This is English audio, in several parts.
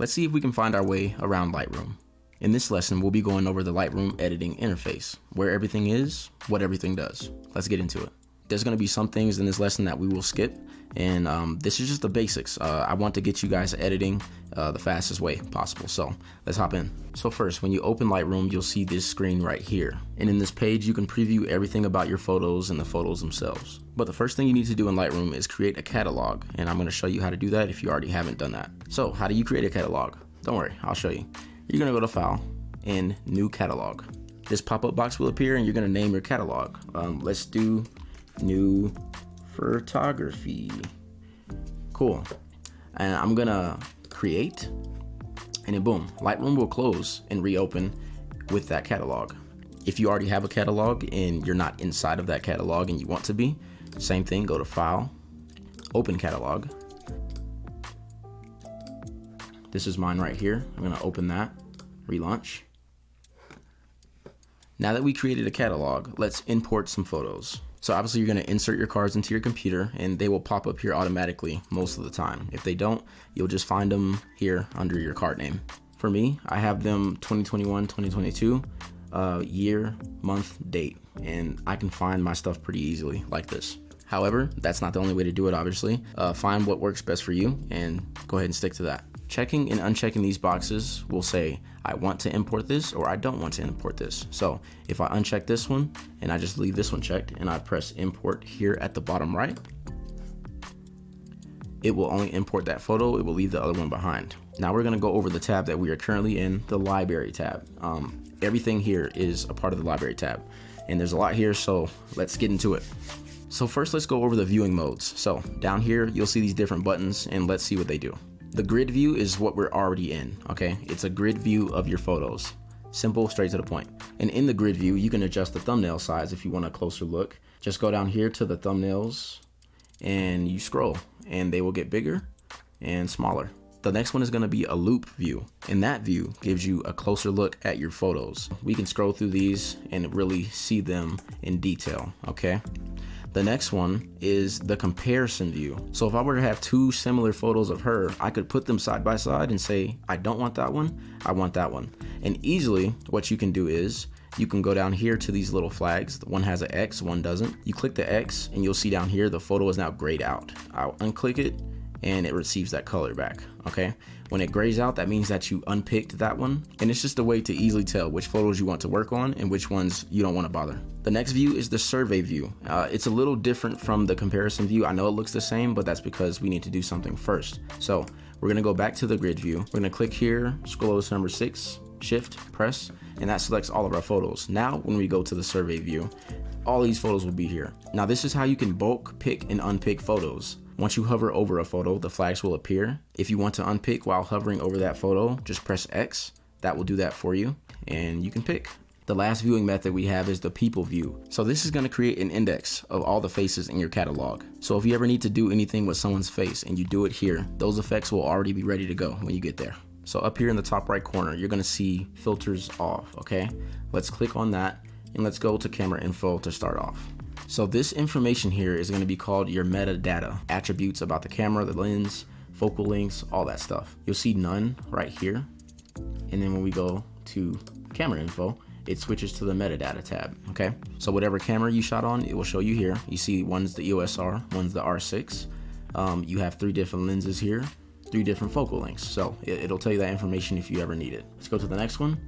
let's see if we can find our way around Lightroom. In this lesson, we'll be going over the Lightroom editing interface, where everything is, what everything does. Let's get into it. There's going to be some things in this lesson that we will skip, and this is just the basics. I want to get you guys editing the fastest way possible, so let's hop in. So first, when you open Lightroom, you'll see this screen right here, and in this page you can preview everything about your photos and the photos themselves. But the first thing you need to do in Lightroom is create a catalog, and I'm going to show you how to do that if you already haven't done that. So how do you create a catalog? Don't worry, I'll show you. You're going to go to File and New Catalog. This pop-up box will appear and you're going to name your catalog. Let's do New Photography. Cool. And I'm gonna create, and then boom, Lightroom will close and reopen with that catalog. If you already have a catalog and you're not inside of that catalog and you want to be, same thing, go to File, Open Catalog. This is mine right here. I'm gonna open that, relaunch. Now that we created a catalog, let's import some photos. So obviously you're gonna insert your cards into your computer and they will pop up here automatically most of the time. If they don't, you'll just find them here under your card name. For me, I have them 2021, 2022, year, month, date, and I can find my stuff pretty easily like this. However, that's not the only way to do it, obviously. Find what works best for you and go ahead and stick to that. Checking and unchecking these boxes will say, I want to import this or I don't want to import this. So if I uncheck this one and I just leave this one checked and I press import here at the bottom right, it will only import that photo. It will leave the other one behind. Now we're gonna go over the tab that we are currently in, the library tab. Everything here is a part of the library tab and there's a lot here, so let's get into it. So first let's go over the viewing modes. So down here, you'll see these different buttons and let's see what they do. The grid view is what we're already in, okay? It's a grid view of your photos. Simple, straight to the point. And in the grid view, you can adjust the thumbnail size if you want a closer look. Just go down here to the thumbnails and you scroll and they will get bigger and smaller. The next one is gonna be a loop view. And that view gives you a closer look at your photos. We can scroll through these and really see them in detail, okay? The next one is the comparison view. So if I were to have two similar photos of her, I could put them side by side and say, I don't want that one, I want that one. And easily what you can do is you can go down here to these little flags. One has an X, one doesn't. You click the X and you'll see down here, the photo is now grayed out. I'll unclick it and it receives that color back, okay? When it grays out, that means that you unpicked that one. And it's just a way to easily tell which photos you want to work on and which ones you don't want to bother. The next view is the survey view. It's a little different from the comparison view. I know it looks the same, but that's because we need to do something first. So we're gonna go back to the grid view. We're gonna click here, scroll over to number 6, shift, press, and that selects all of our photos. Now, when we go to the survey view, all these photos will be here. Now, this is how you can bulk pick and unpick photos. Once you hover over a photo, the flags will appear. If you want to unpick while hovering over that photo, just press X. That will do that for you, and you can pick. The last viewing method we have is the people view. So this is gonna create an index of all the faces in your catalog. So if you ever need to do anything with someone's face and you do it here, those effects will already be ready to go when you get there. So up here in the top right corner, you're gonna see filters off, okay? Let's click on that and let's go to camera info to start off. So this information here is gonna be called your metadata, attributes about the camera, the lens, focal lengths, all that stuff. You'll see none right here. And then when we go to camera info, it switches to the metadata tab, okay? So whatever camera you shot on, it will show you here. You see one's the EOS R, one's the R6. You have 3 different lenses here, 3 different focal lengths. So it'll tell you that information if you ever need it. Let's go to the next one.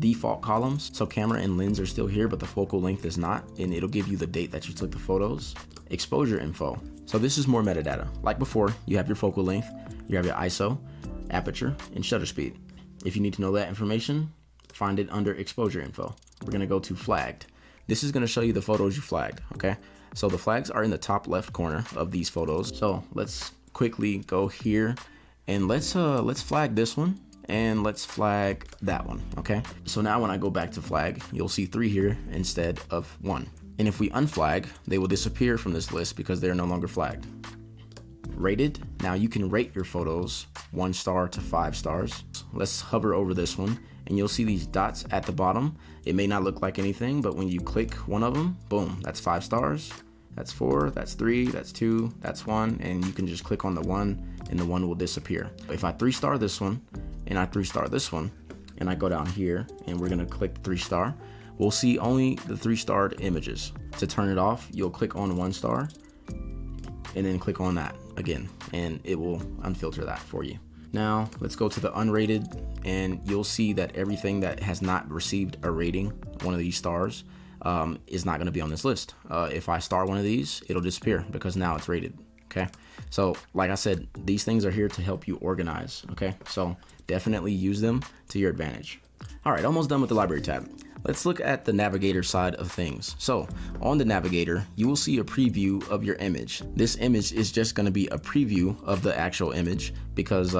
Default columns. So camera and lens are still here, but the focal length is not, and it'll give you the date that you took the photos. Exposure info. So this is more metadata. Like before, you have your focal length, you have your ISO, aperture, and shutter speed. If you need to know that information, find it under exposure info. We're gonna go to flagged. This is gonna show you the photos you flagged, okay? So the flags are in the top left corner of these photos. So let's quickly go here and let's flag this one. And let's flag that one, okay? So now when I go back to flag, you'll see 3 here instead of 1. And if we unflag, they will disappear from this list because they're no longer flagged. Rated, now you can rate your photos 1 star to 5 stars. Let's hover over this one and you'll see these dots at the bottom. It may not look like anything, but when you click one of them, boom, that's 5 stars. That's 4, that's 3, that's 2, that's 1, and you can just click on the 1 and the one will disappear. If I 3-star this one and I 3-star this one and I go down here and we're gonna click 3-star, we'll see only the 3-starred images. To turn it off, you'll click on 1-star and then click on that again, and it will unfilter that for you. Now let's go to the unrated, and you'll see that everything that has not received a rating, one of these stars, is not going to be on this list. If I star one of these, it'll disappear because now it's rated. Okay, so like I said, these things are here to help you organize. Okay, so definitely use them to your advantage. All right, almost done with the library tab. Let's look at the navigator side of things. So on the navigator, you will see a preview of your image. This image is just going to be a preview of the actual image because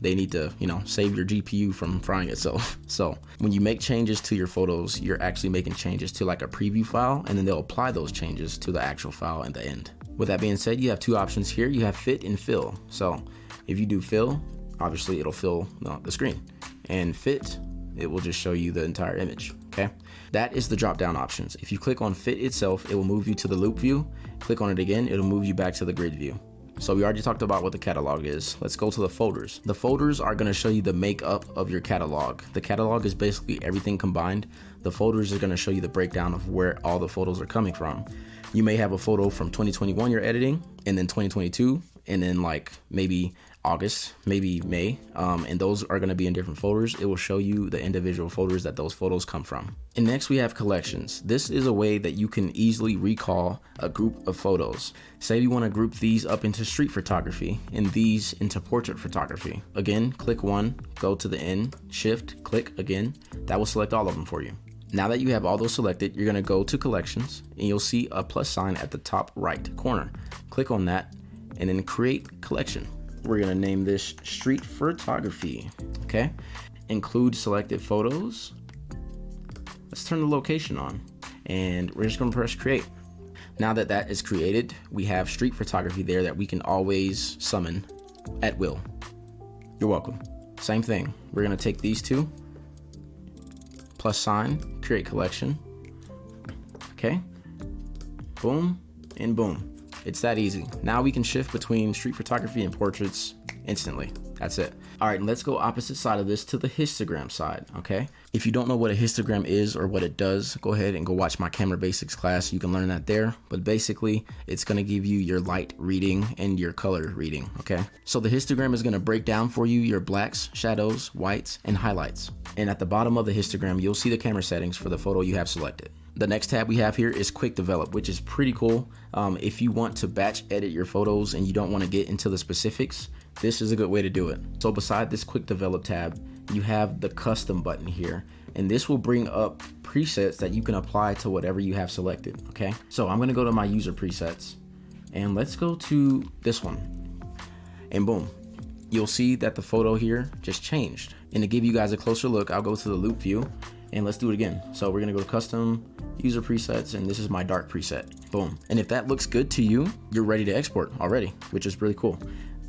they need to, save your GPU from frying itself. So when you make changes to your photos, you're actually making changes to like a preview file, and then they'll apply those changes to the actual file at the end. With that being said, you have two options here. You have fit and fill. So if you do fill, obviously it'll fill the screen, and fit, it will just show you the entire image. Okay, that is the drop down options. If you click on fit itself, it will move you to the loop view. Click on it again, it'll move you back to the grid view. So we already talked about what the catalog is. Let's go to the folders. The folders are going to show you the makeup of your catalog. The catalog is basically everything combined. The folders are going to show you the breakdown of where all the photos are coming from. You may have a photo from 2021 you're editing, and then 2022, and then like maybe August, maybe May, and those are going to be in different folders. It will show you the individual folders that those photos come from. And next we have collections. This is a way that you can easily recall a group of photos. Say you want to group these up into street photography and these into portrait photography. Again, click one, go to the end, shift, click again. That will select all of them for you. Now that you have all those selected, you're going to go to collections, and you'll see a plus sign at the top right corner. Click on that and then create collection. We're going to name this street photography. Okay, include selected photos. Let's turn the location on, and we're just going to press create. Now that that is created, we have street photography there that we can always summon at will. You're welcome. Same thing, we're going to take these two, plus sign, create collection. Okay, boom and boom. It's that easy. Now we can shift between street photography and portraits instantly. That's it. All right, let's go opposite side of this to the histogram side, okay? If you don't know what a histogram is or what it does, go ahead and go watch my camera basics class. You can learn that there. But basically, it's gonna give you your light reading and your color reading, okay? So the histogram is gonna break down for you your blacks, shadows, whites, and highlights. And at the bottom of the histogram, you'll see the camera settings for the photo you have selected. The next tab we have here is quick develop, which is pretty cool. If you want to batch edit your photos and you don't want to get into the specifics, this is a good way to do it. So beside this quick develop tab, you have the custom button here, and this will bring up presets that you can apply to whatever you have selected. Okay, so I'm going to go to my user presets, and let's go to this one, and boom, you'll see that the photo here just changed. And to give you guys a closer look, I'll go to the loop view, and let's do it again. So we're gonna go to custom user presets, and this is my dark preset. Boom. And if that looks good to you, you're ready to export already, which is really cool.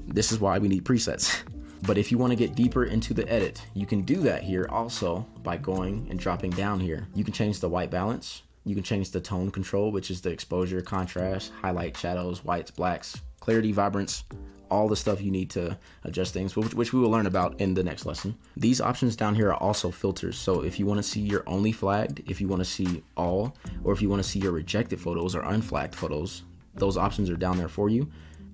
This is why we need presets. But if you want to get deeper into the edit, you can do that here also by going and dropping down here. You can change the white balance. You can change the tone control, which is the exposure, contrast, highlight, shadows, whites, blacks, clarity, vibrance, all the stuff you need to adjust things, which we will learn about in the next lesson. These options down here are also filters. So if you want to see your only flagged, if you want to see all, or if you want to see your rejected photos or unflagged photos, those options are down there for you.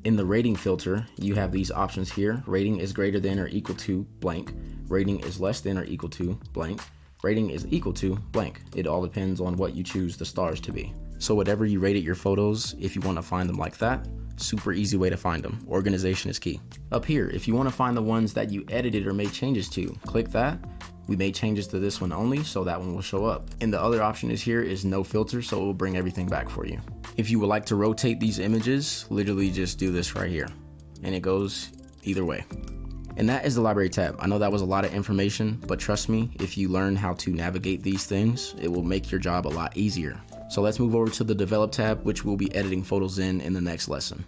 In the rating filter, you have these options here. Rating is greater than or equal to blank. Rating is less than or equal to blank. Rating is equal to blank. It all depends on what you choose the stars to be. So whatever you rated your photos, if you want to find them like that, super easy way to find them. Organization is key. Up here, if you want to find the ones that you edited or made changes to, click that. We made changes to this one only, so that one will show up. And the other option is here is no filter, so it will bring everything back for you. If you would like to rotate these images, literally just do this right here, and it goes either way. And that is the library tab. I know that was a lot of information, but trust me, if you learn how to navigate these things, it will make your job a lot easier. So let's move over to the develop tab, which we'll be editing photos in the next lesson.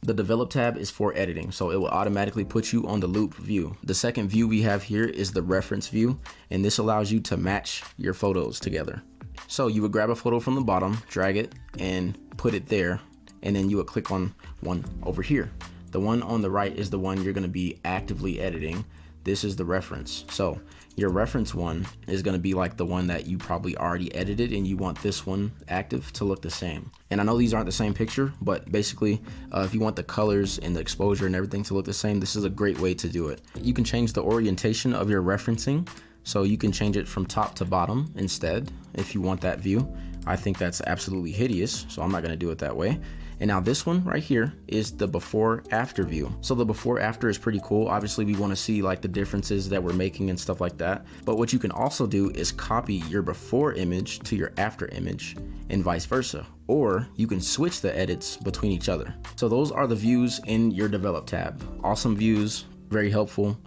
The develop tab is for editing, so it will automatically put you on the loop view. The second view we have here is the reference view, and this allows you to match your photos together. So you would grab a photo from the bottom, drag it, and put it there, and then you would click on one over here. The one on the right is the one you're going to be actively editing. This is the reference. So your reference one is going to be like the one that you probably already edited, and you want this one active to look the same. And I know these aren't the same picture, but basically if you want the colors and the exposure and everything to look the same, this is a great way to do it. You can change the orientation of your referencing, so you can change it from top to bottom instead if you want that view. I think that's absolutely hideous, so I'm not going to do it that way. And now this one right here is the before after view. So the before after is pretty cool. Obviously we want to see like the differences that we're making and stuff like that. But what you can also do is copy your before image to your after image and vice versa. Or you can switch the edits between each other. So those are the views in your develop tab. Awesome views, very helpful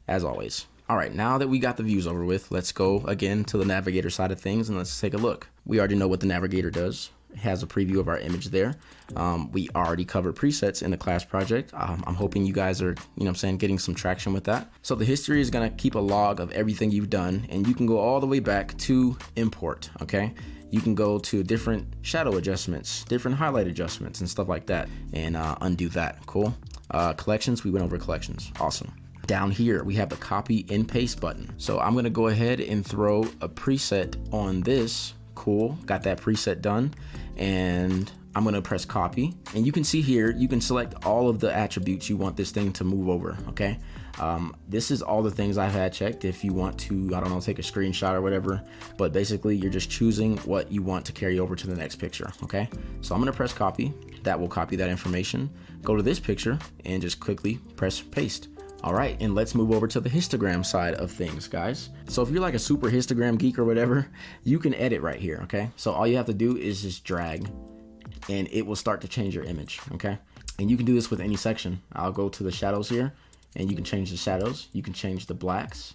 as always. All right, now that we got the views over with, let's go again to the navigator side of things and let's take a look. We already know what the navigator does. It has a preview of our image there. We already covered presets in the class project. I'm hoping you guys are, getting some traction with that. So the history is gonna keep a log of everything you've done, and you can go all the way back to import, okay? You can go to different shadow adjustments, different highlight adjustments and stuff like that, and undo that, cool? Collections, we went over collections, awesome. Down here, we have the copy and paste button. So I'm gonna go ahead and throw a preset on this. Cool, got that preset done. And I'm gonna press copy. And you can see here, you can select all of the attributes you want this thing to move over, okay? This is all the things I've had checked if you want to, I don't know, take a screenshot or whatever. But basically, you're just choosing what you want to carry over to the next picture, okay? So I'm gonna press copy. That will copy that information. Go to this picture and just quickly press paste. All right, and let's move over to the histogram side of things, guys. So if you're like a super histogram geek or whatever, you can edit right here, okay? So all you have to do is just drag and it will start to change your image, okay? And you can do this with any section. I'll go to the shadows here and you can change the shadows. You can change the blacks,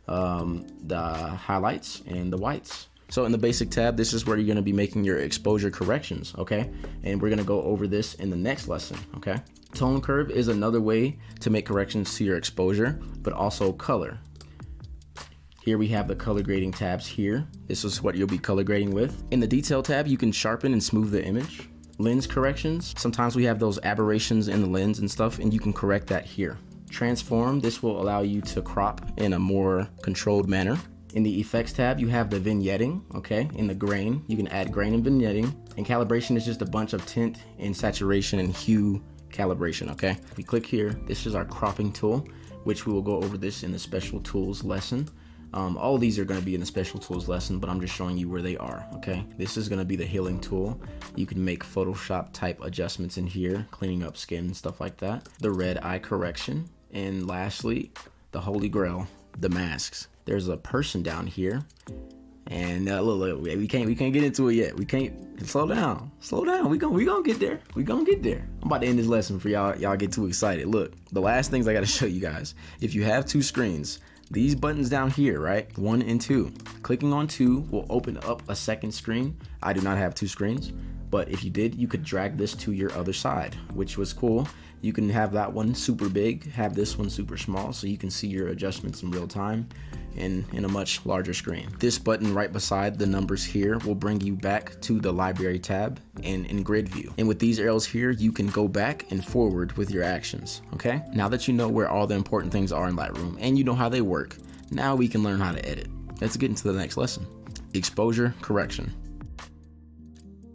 the highlights, and the whites. So in the basic tab, this is where you're gonna be making your exposure corrections, okay? And we're gonna go over this in the next lesson, okay? Tone curve is another way to make corrections to your exposure, but also color. Here we have the color grading tabs here. This is what you'll be color grading with. In the detail tab, you can sharpen and smooth the image. Lens corrections, sometimes we have those aberrations in the lens and stuff, and you can correct that here. Transform, this will allow you to crop in a more controlled manner. In the effects tab, you have the vignetting, okay? In the grain, you can add grain and vignetting. And calibration is just a bunch of tint and saturation and hue calibration, okay? If we click here, this is our cropping tool, which we will go over this in the special tools lesson. All of these are going to be in the special tools lesson, but I'm just showing you where they are, okay? This is going to be the healing tool. You can make Photoshop type adjustments in here, cleaning up skin and stuff like that. The red eye correction. And lastly, the holy grail, the masks. There's a person down here. And look, we can't get into it yet. We can't slow down. We gonna get there. I'm about to end this lesson for y'all get too excited. Look, the last things I gotta show you guys. If you have two screens, these buttons down here, right? 1 and 2. Clicking on 2 will open up a second screen. I do not have two screens, but if you did, you could drag this to your other side, which was cool. You can have that one super big, have this one super small, so you can see your adjustments in real time and in a much larger screen. This button right beside the numbers here will bring you back to the library tab and in grid view. And with these arrows here, you can go back and forward with your actions, okay? Now that you know where all the important things are in Lightroom and you know how they work, now we can learn how to edit. Let's get into the next lesson. Exposure correction.